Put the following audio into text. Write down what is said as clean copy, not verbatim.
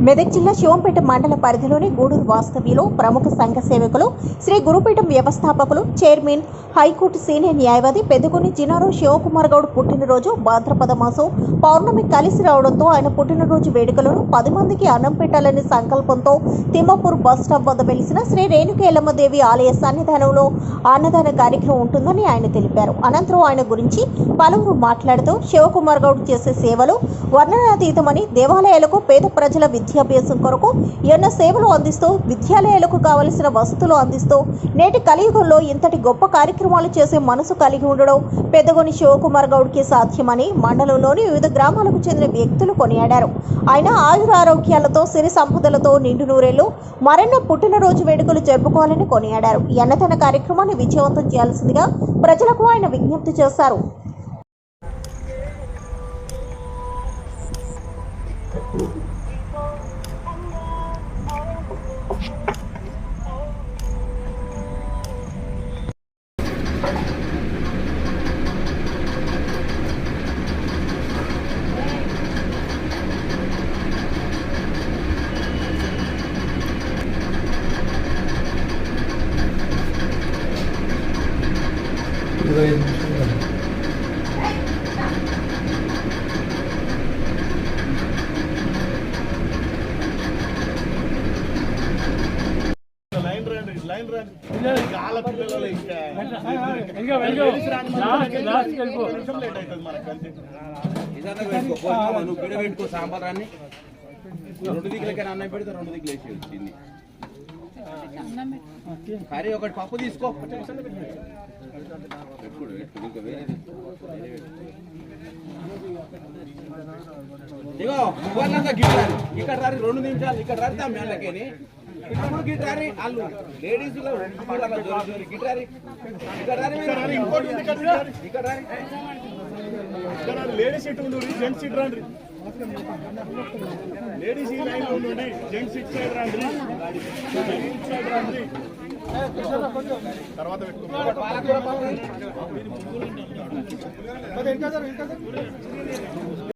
మెదక్ జిల్లా శివంపేట మండల పరిధిలోని గూడూరు వాస్తవ్యులు ప్రముఖ సంఘ సేవకులు శ్రీ గురుపీఠం వ్యవస్థాపకులు చైర్మన్ హైకోర్టు సీనియర్ న్యాయవాది పెద్దగొని జినారో శివకుమార్ గౌడ్ పుట్టినరోజు భాద్రపద మాసం పౌర్ణమి కలిసి రావడంతో ఆయన పుట్టినరోజు వేడుకలను 10 మందికి అన్నం పెట్టాలనే సంకల్పంతో తిమ్మాపూర్ బస్ స్టాప్ వద్ద వెలిసిన శ్రీ రేణుకేలమ్మదేవి ఆలయ సన్నిధానంలో అన్నదాన కార్యక్రమం ఉంటుందని ఆయన తెలిపారు. అనంతరం ఆయన గురించి పలువురు మాట్లాడుతూ శివకుమార్ గౌడ్ చేసే సేవలు వర్ణనాతీతమని, దేవాలయాలకు పేద ప్రజల విద్యాభ్యాసం కొరకు ఎన్నో సేవలు అందిస్తూ విద్యాలయాలకు కావలసిన వసతులు అందిస్తూ నేటి కలియుగంలో ఇంతటి గొప్ప కార్యక్రమాలు చేసే మనసు కలిగి ఉండడం పెద్దగొని శివకుమార్ గౌడ్కి సాధ్యమని మండలంలోని వివిధ గ్రామాలకు చెందిన వ్యక్తులు కొనియాడారు. ఆయన ఆయురారోగ్యాలతో సిరి సంపదలతో నిండు నూరేళ్లు మరెన్నో పుట్టినరోజు వేడుకలు జరుపుకోవాలని కొనియాడారు. ఈ అన్నదాన కార్యక్రమాన్ని విజయవంతం చేయాల్సిందిగా ప్రజలకు ఆయన విజ్ఞప్తి చేశారు. సాంబారాన్ని 2 దిక్కులకైనా అన్నం పెడితే 2 దిక్కులు వేసి వచ్చింది. కర్రీ ఒకటి పప్పు తీసుకో, ఇగో ఇవ్వాలంతా గిట్టారు. ఇక్కడ రారి 2 నిమిషాలు, ఇక్కడ రారి తా మేళ్ళకేని ఇప్పుడు గిట్టారి వాళ్ళు లేడీస్ గిట్టారి ఇక్కడ రారి ఇక్కడ లేడీస్ సీట్ ఉంది, జెంట్స్ సీట్ రండి. లేడీస్ ఈ లైన్ లో ఉండండి, జెంట్స్ సీట్ సైడ్ రండి, సైడ్ రండి. తర్వాత పెట్టుకో.